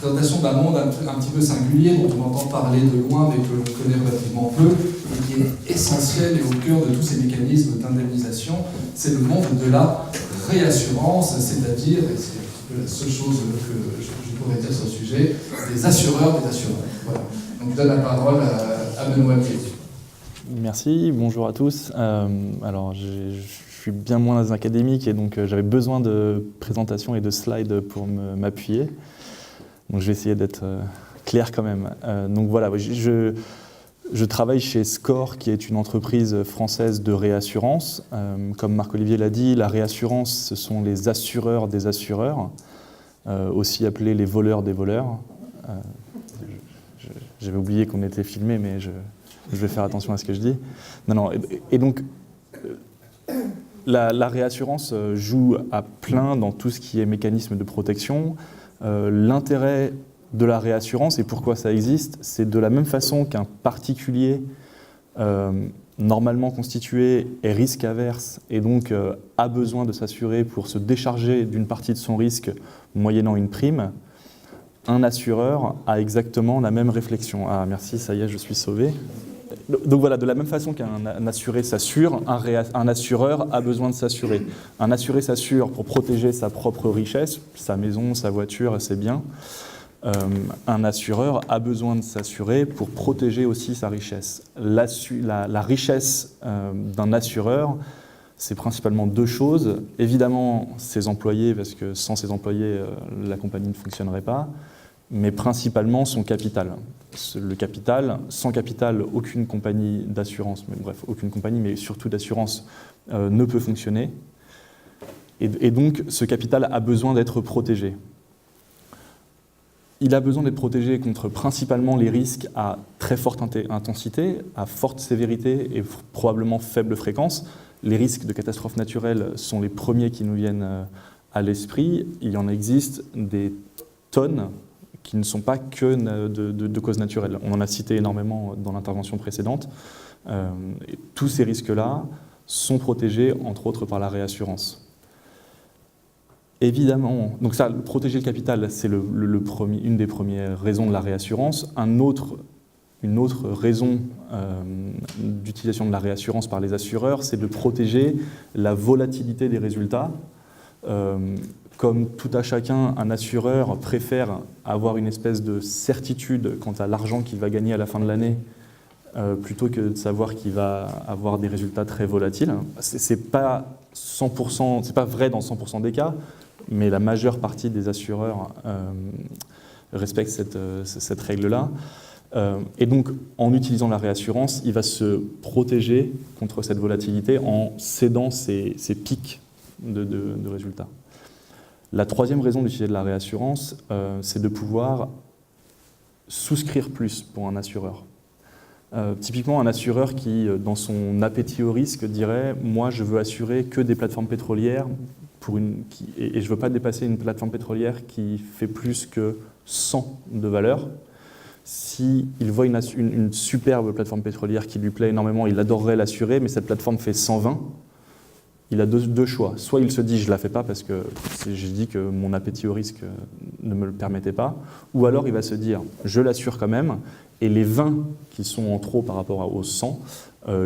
présentation d'un monde un petit peu singulier, dont on entend parler de loin, mais que l'on connaît relativement peu, et qui est essentiel et au cœur de tous ces mécanismes d'indemnisation. C'est le monde de la réassurance, c'est-à-dire, et c'est un petit peu la seule chose que je pourrais dire sur le sujet, des assureurs des assureurs. Voilà. Donc je donne la parole à Benoît Pied. Merci, bonjour à tous. Alors, je suis bien moins académique et donc j'avais besoin de présentations et de slides pour m'appuyer. Donc je vais essayer d'être clair quand même. Donc voilà, je travaille chez SCOR, qui est une entreprise française de réassurance. Comme Marc-Olivier l'a dit, la réassurance, ce sont les assureurs des assureurs, aussi appelés les voleurs des voleurs. J'avais oublié qu'on était filmé, mais je vais faire attention à ce que je dis. Non, et donc, la réassurance joue à plein dans tout ce qui est mécanisme de protection. L'intérêt de la réassurance et pourquoi ça existe, c'est de la même façon qu'un particulier normalement constitué est risque averse et donc a besoin de s'assurer pour se décharger d'une partie de son risque moyennant une prime. Un assureur a exactement la même réflexion. Ah merci, ça y est, je suis sauvé. Donc voilà, de la même façon qu'un assuré s'assure, un assureur a besoin de s'assurer. Un assuré s'assure pour protéger sa propre richesse, sa maison, sa voiture, ses biens. Un assureur a besoin de s'assurer pour protéger aussi sa richesse. La richesse d'un assureur, c'est principalement deux choses. Évidemment, ses employés, parce que sans ses employés, la compagnie ne fonctionnerait pas, mais principalement son capital. Le capital, sans capital, aucune compagnie d'assurance, mais bref, aucune compagnie, mais surtout d'assurance, ne peut fonctionner. Et donc, ce capital a besoin d'être protégé. Il a besoin d'être protégé contre principalement les risques à très forte intensité, à forte sévérité et probablement faible fréquence. Les risques de catastrophes naturelles sont les premiers qui nous viennent à l'esprit. Il y en existe des tonnes qui ne sont pas que de causes naturelles. On en a cité énormément dans l'intervention précédente. Et tous ces risques-là sont protégés, entre autres, par la réassurance. Évidemment, donc ça, protéger le capital, c'est une des premières raisons de la réassurance. Une autre raison d'utilisation de la réassurance par les assureurs, c'est de protéger la volatilité des résultats. Comme tout à chacun, un assureur préfère avoir une espèce de certitude quant à l'argent qu'il va gagner à la fin de l'année, plutôt que de savoir qu'il va avoir des résultats très volatiles. C'est pas 100%, c'est pas vrai dans 100% des cas, mais la majeure partie des assureurs respectent cette règle-là. Et donc, en utilisant la réassurance, il va se protéger contre cette volatilité en cédant ses pics de résultats. La troisième raison d'utiliser de la réassurance, c'est de pouvoir souscrire plus pour un assureur. Typiquement, un assureur qui, dans son appétit au risque, dirait « moi, je veux assurer que des plateformes pétrolières et je ne veux pas dépasser une plateforme pétrolière qui fait plus que 100 de valeur ». S'il voit une superbe plateforme pétrolière qui lui plaît énormément, il adorerait l'assurer, mais cette plateforme fait 120, il a deux choix. Soit il se dit « je ne la fais pas parce que j'ai dit que mon appétit au risque ne me le permettait pas », ou alors il va se dire « je l'assure quand même, et les 20 qui sont en trop par rapport aux 100,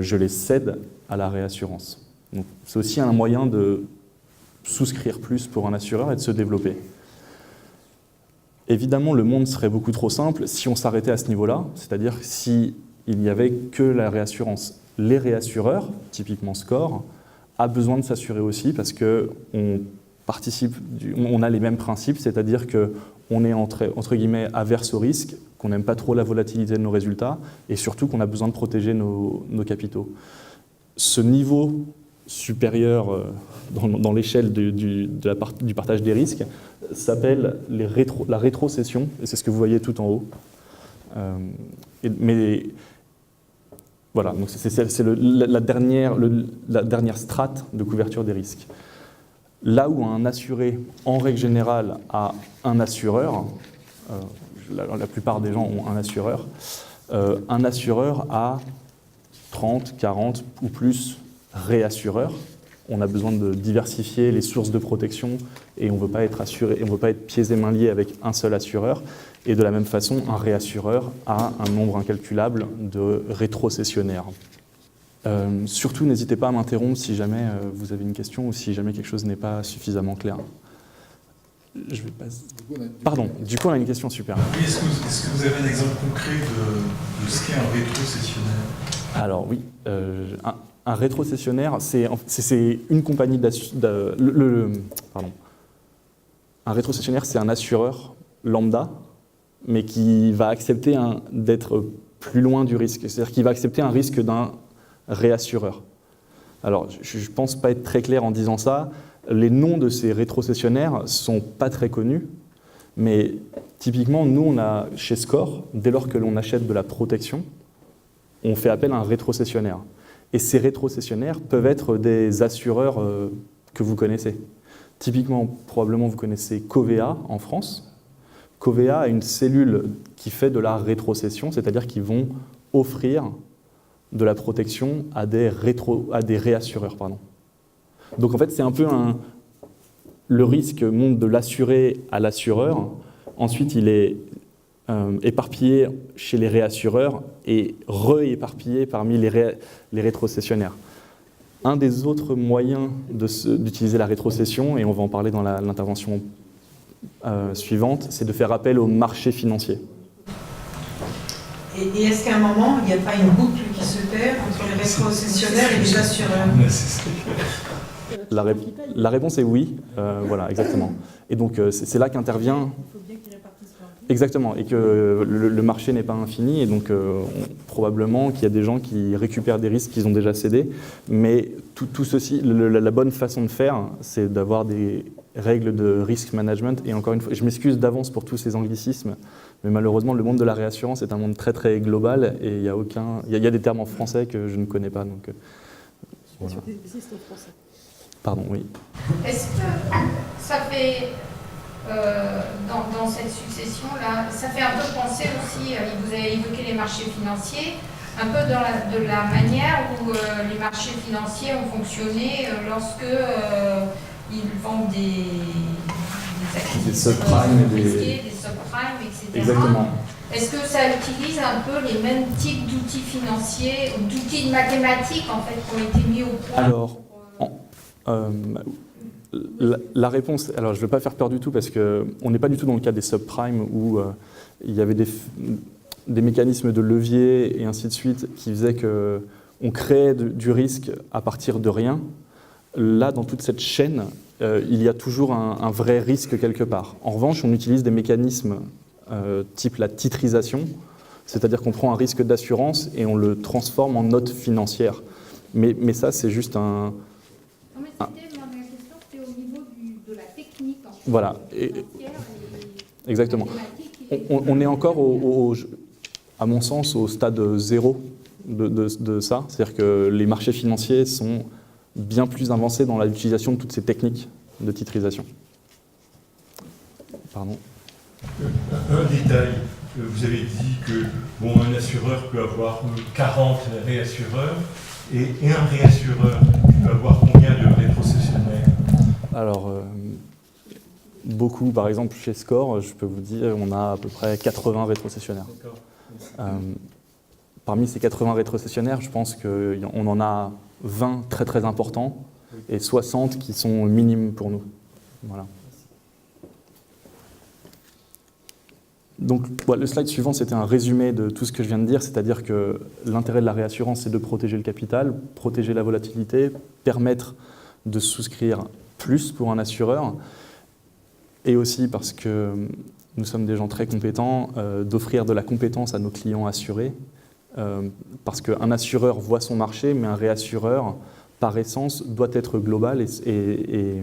je les cède à la réassurance ». Donc c'est aussi un moyen de souscrire plus pour un assureur et de se développer. Évidemment, le monde serait beaucoup trop simple si on s'arrêtait à ce niveau-là, c'est-à-dire s'il n'y avait que la réassurance. Les réassureurs, typiquement SCOR, a besoin de s'assurer aussi parce qu'on a les mêmes principes, c'est-à-dire qu'on est entre guillemets averse au risque, qu'on n'aime pas trop la volatilité de nos résultats et surtout qu'on a besoin de protéger nos capitaux. Ce niveau supérieur dans l'échelle du partage des risques s'appelle la rétrocession, et c'est ce que vous voyez tout en haut. Mais voilà, donc c'est la dernière strate de couverture des risques. Là où un assuré, en règle générale, a un assureur, la plupart des gens ont un assureur a 30, 40 ou plus réassureurs. on a besoin de diversifier les sources de protection et on ne veut pas être assuré, on veut pas être pieds et mains liés avec un seul assureur. Et de la même façon, un réassureur a un nombre incalculable de rétrocessionnaires. Surtout, n'hésitez pas à m'interrompre si jamais vous avez une question ou si jamais quelque chose n'est pas suffisamment clair. Je vais passer. Pardon, du coup on a une question, super. Oui, est-ce que vous avez un exemple concret de ce qu'est un rétrocessionnaire? Alors oui, un rétrocessionnaire, c'est une compagnie un rétrocessionnaire, c'est un assureur lambda, mais qui va accepter d'être plus loin du risque. C'est-à-dire qu'il va accepter un risque d'un réassureur. Alors, je ne pense pas être très clair en disant ça. Les noms de ces rétrocessionnaires ne sont pas très connus, mais typiquement, nous, chez SCOR, dès lors que l'on achète de la protection, on fait appel à un rétrocessionnaire. Et ces rétrocessionnaires peuvent être des assureurs que vous connaissez. Typiquement, probablement, vous connaissez Covea en France. Covea a une cellule qui fait de la rétrocession, c'est-à-dire qu'ils vont offrir de la protection à des réassureurs. Donc en fait, c'est un peu le risque monte de l'assuré à l'assureur. Ensuite, il est éparpillé chez les réassureurs et re-éparpillé parmi les rétrocessionnaires. Un des autres moyens d'utiliser la rétrocession, et on va en parler dans l'intervention suivante, c'est de faire appel au marché financier. Et est-ce qu'à un moment, il n'y a pas une boucle qui se perd entre les rétrocessionnaires et les assureurs? La réponse est oui, voilà, exactement. Et donc c'est là qu'intervient... Exactement, et que le marché n'est pas infini, et donc probablement qu'il y a des gens qui récupèrent des risques qu'ils ont déjà cédés, mais tout ceci, la bonne façon de faire, c'est d'avoir des règles de risk management, et encore une fois, je m'excuse d'avance pour tous ces anglicismes, mais malheureusement le monde de la réassurance est un monde très très global, et il y a des termes en français que je ne connais pas, donc voilà. Pardon, oui. Est-ce que ça fait... dans cette succession-là, ça fait un peu penser aussi, vous avez évoqué les marchés financiers, un peu de la manière où les marchés financiers ont fonctionné lorsque ils vendent des actifs, des subprimes, des subprimes, etc. Exactement. Est-ce que ça utilise un peu les mêmes types d'outils financiers, ou d'outils de mathématiques en fait, qui ont été mis au point? Alors, la réponse, alors je ne veux pas faire peur du tout parce qu'on n'est pas du tout dans le cas des subprimes où il y avait des mécanismes de levier et ainsi de suite qui faisaient qu'on créait du risque à partir de rien. Là, dans toute cette chaîne, il y a toujours un vrai risque quelque part. En revanche, on utilise des mécanismes type la titrisation, c'est-à-dire qu'on prend un risque d'assurance et on le transforme en note financière. Mais ça, c'est juste un... Voilà, exactement. On est encore, à mon sens, au stade zéro de ça. C'est-à-dire que les marchés financiers sont bien plus avancés dans l'utilisation de toutes ces techniques de titrisation. Pardon. Un détail, vous avez dit que un assureur peut avoir 40 réassureurs et un réassureur peut avoir combien de rétrocessionnaires? Alors, beaucoup, par exemple, chez SCOR, je peux vous dire, on a à peu près 80 rétrocessionnaires. Parmi ces 80 rétrocessionnaires, je pense qu'on en a 20 très très importants et 60 qui sont minimes pour nous. Voilà. Donc, le slide suivant, c'était un résumé de tout ce que je viens de dire, c'est-à-dire que l'intérêt de la réassurance, c'est de protéger le capital, protéger la volatilité, permettre de souscrire plus pour un assureur, et aussi parce que nous sommes des gens très compétents, d'offrir de la compétence à nos clients assurés, parce qu'un assureur voit son marché, mais un réassureur, par essence, doit être global et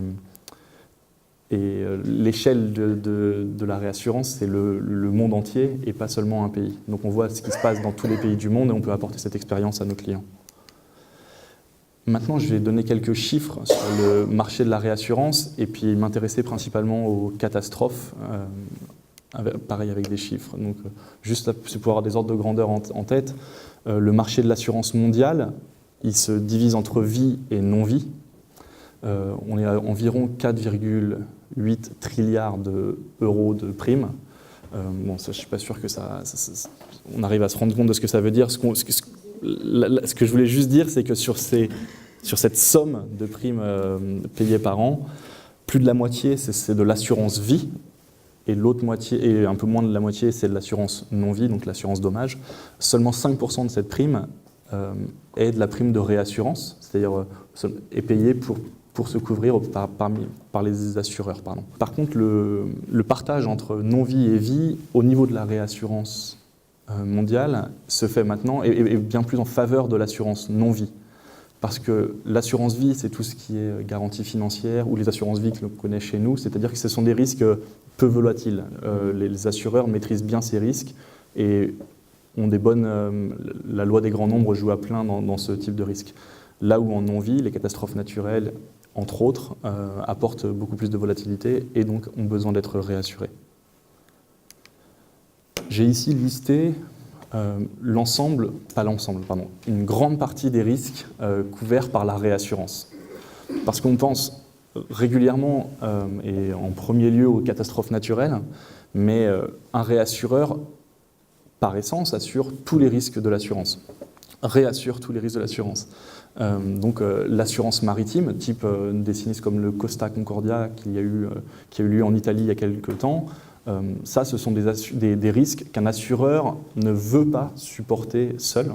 l'échelle de la réassurance, c'est le monde entier et pas seulement un pays. Donc on voit ce qui se passe dans tous les pays du monde et on peut apporter cette expérience à nos clients. Maintenant, je vais donner quelques chiffres sur le marché de la réassurance et puis m'intéresser principalement aux catastrophes, pareil avec des chiffres. Donc, juste pour avoir des ordres de grandeur en tête, le marché de l'assurance mondiale, il se divise entre vie et non-vie. on est à environ 4,8 trilliards d'euros de primes. Bon, ça, je ne suis pas sûr que on arrive à se rendre compte de ce que ça veut dire. Ce que je voulais juste dire, c'est que sur cette somme de primes payées par an, plus de la moitié, c'est de l'assurance vie, et l'autre moitié, et un peu moins de la moitié, c'est de l'assurance non-vie, donc l'assurance dommage. Seulement 5% de cette prime est de la prime de réassurance, c'est-à-dire est payée pour se couvrir par les assureurs. Pardon. Par contre, le partage entre non-vie et vie, au niveau de la réassurance mondiale, se fait maintenant, et bien plus en faveur de l'assurance non-vie. Parce que l'assurance vie, c'est tout ce qui est garantie financière, ou les assurances vie que l'on connaît chez nous, c'est-à-dire que ce sont des risques peu volatiles. Les assureurs maîtrisent bien ces risques et ont la loi des grands nombres joue à plein dans ce type de risque. Là où en non-vie, les catastrophes naturelles, entre autres, apportent beaucoup plus de volatilité et donc ont besoin d'être réassurés. J'ai ici listé une grande partie des risques couverts par la réassurance. Parce qu'on pense régulièrement, et en premier lieu, aux catastrophes naturelles, mais un réassureur, par essence, assure tous les risques de l'assurance, réassure tous les risques de l'assurance. Donc l'assurance maritime, type des sinistres comme le Costa Concordia qui a eu lieu en Italie il y a quelques temps, ça, ce sont des risques qu'un assureur ne veut pas supporter seul,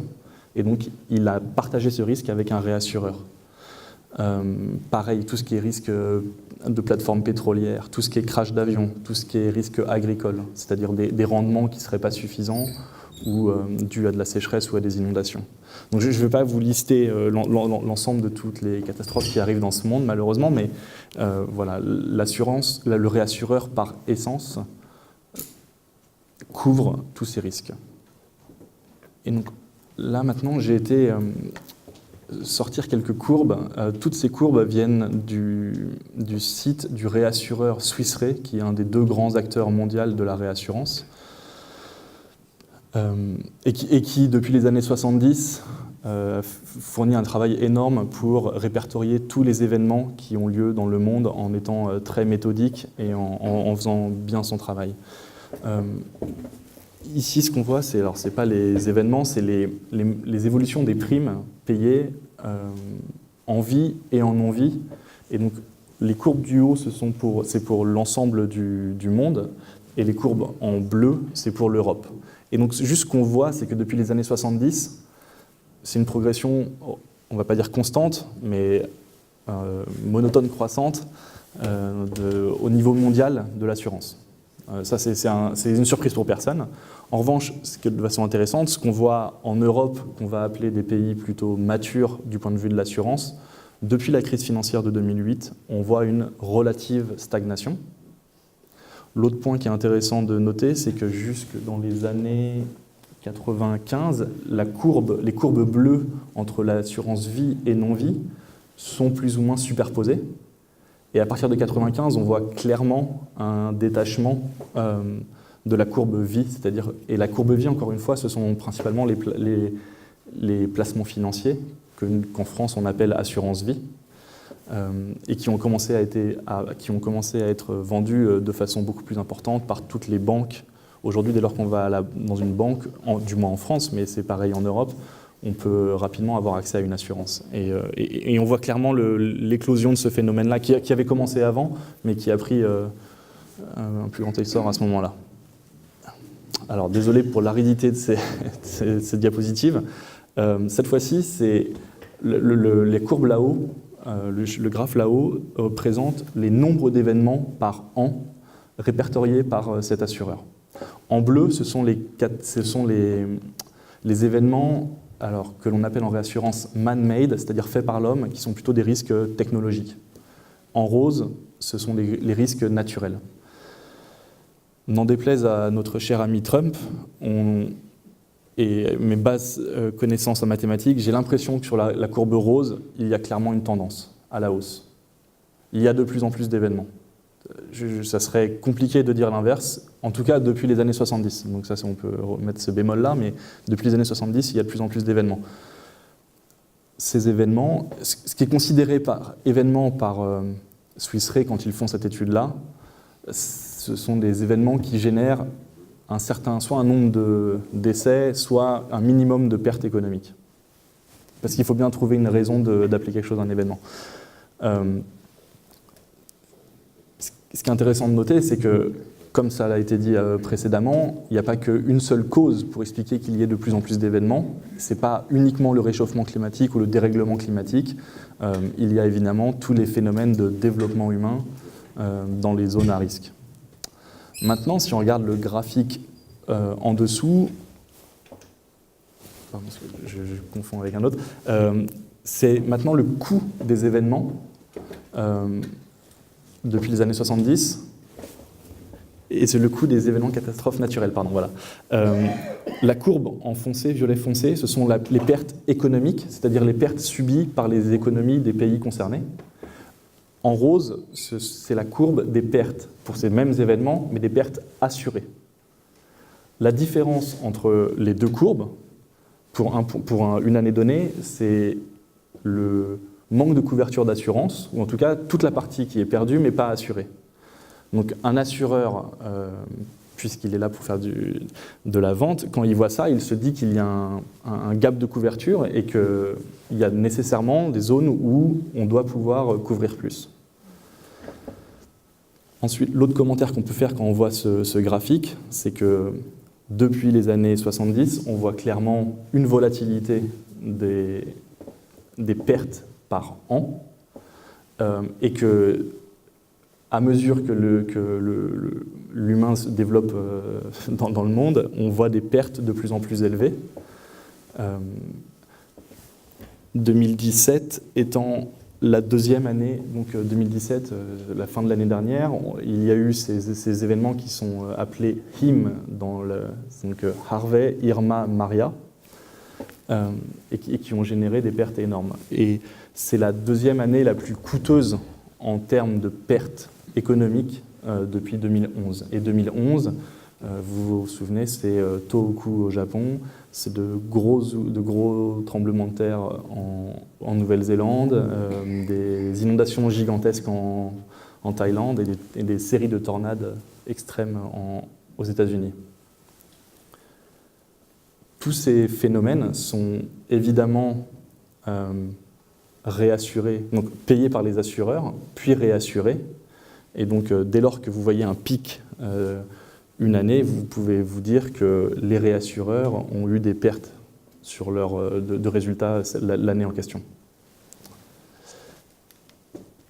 et donc il a partagé ce risque avec un réassureur. Pareil, tout ce qui est risque de plateforme pétrolière, tout ce qui est crash d'avion, tout ce qui est risque agricole, c'est-à-dire des rendements qui ne seraient pas suffisants ou dus à de la sécheresse ou à des inondations. Donc je ne vais pas vous lister l'ensemble de toutes les catastrophes qui arrivent dans ce monde, malheureusement, mais voilà, l'assurance, le réassureur par essence couvre tous ces risques. Et donc là maintenant, j'ai été sortir quelques courbes. Toutes ces courbes viennent du site du réassureur Swiss Re, qui est un des deux grands acteurs mondiaux de la réassurance, et qui, depuis les années 70, fournit un travail énorme pour répertorier tous les événements qui ont lieu dans le monde en étant très méthodique et en faisant bien son travail. Ici, ce qu'on voit, c'est pas les événements, c'est les évolutions des primes payées en vie et en non-vie. Et donc, les courbes du haut, c'est pour l'ensemble du monde, et les courbes en bleu, c'est pour l'Europe. Et donc, juste ce qu'on voit, c'est que depuis les années 70, c'est une progression, on ne va pas dire constante, mais monotone croissante au niveau mondial de l'assurance. Ça, c'est une surprise pour personne. En revanche, ce qui est de façon intéressante, ce qu'on voit en Europe, qu'on va appeler des pays plutôt matures du point de vue de l'assurance, depuis la crise financière de 2008, on voit une relative stagnation. L'autre point qui est intéressant de noter, c'est que jusque dans les années 95, les courbes bleues entre l'assurance vie et non-vie sont plus ou moins superposées. Et à partir de 95, on voit clairement un détachement de la courbe vie, et la courbe vie, encore une fois, ce sont principalement les placements financiers qu'en France on appelle assurance vie, et qui ont commencé à être vendus de façon beaucoup plus importante par toutes les banques. Aujourd'hui, dès lors qu'on va dans une banque, du moins en France, mais c'est pareil en Europe, on peut rapidement avoir accès à une assurance. Et on voit clairement l'éclosion de ce phénomène-là, qui avait commencé avant, mais qui a pris un plus grand essor à ce moment-là. Alors, désolé pour l'aridité de ces diapositives. Cette fois-ci, c'est les courbes là-haut, le graphe là-haut présente les nombres d'événements par an répertoriés par cet assureur. En bleu, ce sont les événements que l'on appelle en réassurance man-made, c'est-à-dire faits par l'homme, qui sont plutôt des risques technologiques. En rose, ce sont les risques naturels. N'en déplaise à notre cher ami Trump, et mes bases connaissances en mathématiques, j'ai l'impression que sur la courbe rose, il y a clairement une tendance à la hausse. Il y a de plus en plus d'événements. Ça serait compliqué de dire l'inverse, en tout cas depuis les années 70. Donc ça, on peut remettre ce bémol-là, mais depuis les années 70, il y a de plus en plus d'événements. ces événements, ce qui est considéré par événement par Swiss Re quand ils font cette étude-là, ce sont des événements qui génèrent soit un nombre de décès, soit un minimum de pertes économiques. Parce qu'il faut bien trouver une raison d'appeler quelque chose un événement. Ce qui est intéressant de noter, c'est que, comme ça a été dit précédemment, il n'y a pas qu'une seule cause pour expliquer qu'il y ait de plus en plus d'événements. Ce n'est pas uniquement le réchauffement climatique ou le dérèglement climatique. Il y a évidemment tous les phénomènes de développement humain dans les zones à risque. Maintenant, si on regarde le graphique en dessous, pardon, je confonds avec un autre, c'est maintenant le coût des événements depuis les années 70, et c'est le coût des événements catastrophes naturelles. Pardon, voilà. La courbe en foncé, violet foncé, ce sont les pertes économiques, c'est-à-dire les pertes subies par les économies des pays concernés. En rose, c'est la courbe des pertes pour ces mêmes événements, mais des pertes assurées. La différence entre les deux courbes, pour une année donnée, c'est le manque de couverture d'assurance, ou en tout cas toute la partie qui est perdue mais pas assurée. Donc un assureur, puisqu'il est là pour faire de la vente, quand il voit ça, il se dit qu'il y a un gap de couverture et qu'il y a nécessairement des zones où on doit pouvoir couvrir plus. Ensuite, l'autre commentaire qu'on peut faire quand on voit ce graphique, c'est que depuis les années 70, on voit clairement une volatilité des pertes par an, et que à mesure que l'humain se développe dans le monde, on voit des pertes de plus en plus élevées. 2017 étant la deuxième année, donc 2017, la fin de l'année dernière, il y a eu ces événements qui sont appelés HIM, donc Harvey, Irma, Maria, et qui ont généré des pertes énormes. Et c'est la deuxième année la plus coûteuse en termes de pertes économiques depuis 2011. Et 2011, vous vous souvenez, c'est Tohoku au Japon, c'est de gros tremblements de terre en Nouvelle-Zélande, des inondations gigantesques en Thaïlande et des séries de tornades extrêmes aux États-Unis. Tous ces phénomènes sont évidemment réassurés, donc payés par les assureurs, puis réassurés. Et donc, dès lors que vous voyez un pic une année, vous pouvez vous dire que les réassureurs ont eu des pertes sur de résultats l'année en question.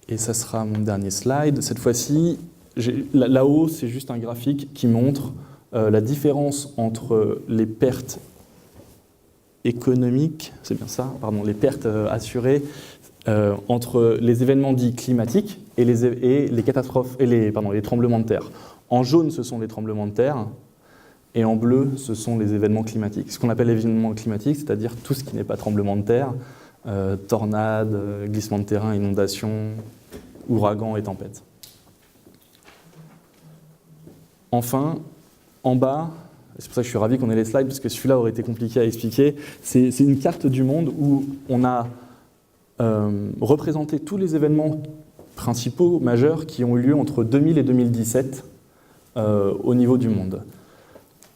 Et ça sera mon dernier slide. Cette fois-ci, là-haut, c'est juste un graphique qui montre la différence entre les pertes économiques, c'est bien ça, pardon, les pertes assurées entre les événements dits climatiques et les catastrophes et les tremblements de terre. En jaune, ce sont les tremblements de terre, et en bleu, ce sont les événements climatiques. Ce qu'on appelle événements climatiques, c'est-à-dire tout ce qui n'est pas tremblement de terre, tornades, glissements de terrain, inondations, ouragans et tempêtes. Enfin, en bas, c'est pour ça que je suis ravi qu'on ait les slides, parce que celui-là aurait été compliqué à expliquer, c'est une carte du monde où on a représenté tous les événements principaux, majeurs, qui ont eu lieu entre 2000 et 2017 au niveau du monde.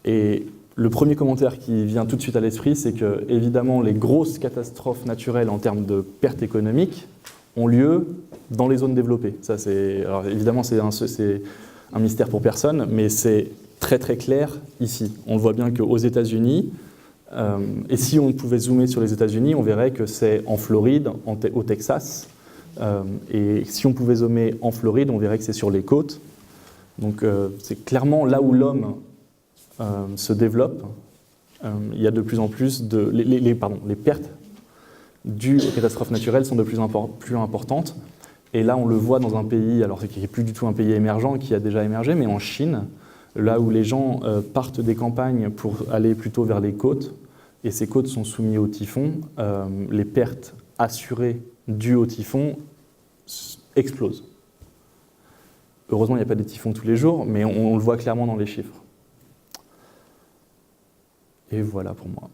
Et le premier commentaire qui vient tout de suite à l'esprit, c'est que, évidemment, les grosses catastrophes naturelles en termes de pertes économiques ont lieu dans les zones développées. Ça, alors, évidemment, c'est un mystère pour personne, mais c'est très très clair ici. On voit bien qu'aux États-Unis, et si on pouvait zoomer sur les États-Unis, on verrait que c'est en Floride, au Texas, et si on pouvait zoomer en Floride, on verrait que c'est sur les côtes. Donc c'est clairement là où l'homme se développe. Il y a de plus en plus les pertes dues aux catastrophes naturelles sont de plus importantes. Et là, on le voit dans un pays, alors qui n'est plus du tout un pays émergent, qui a déjà émergé, mais en Chine, là où les gens partent des campagnes pour aller plutôt vers les côtes, et ces côtes sont soumises au typhon, les pertes assurées dues au typhon explosent. Heureusement, il n'y a pas des typhons tous les jours, mais on le voit clairement dans les chiffres. Et voilà pour moi.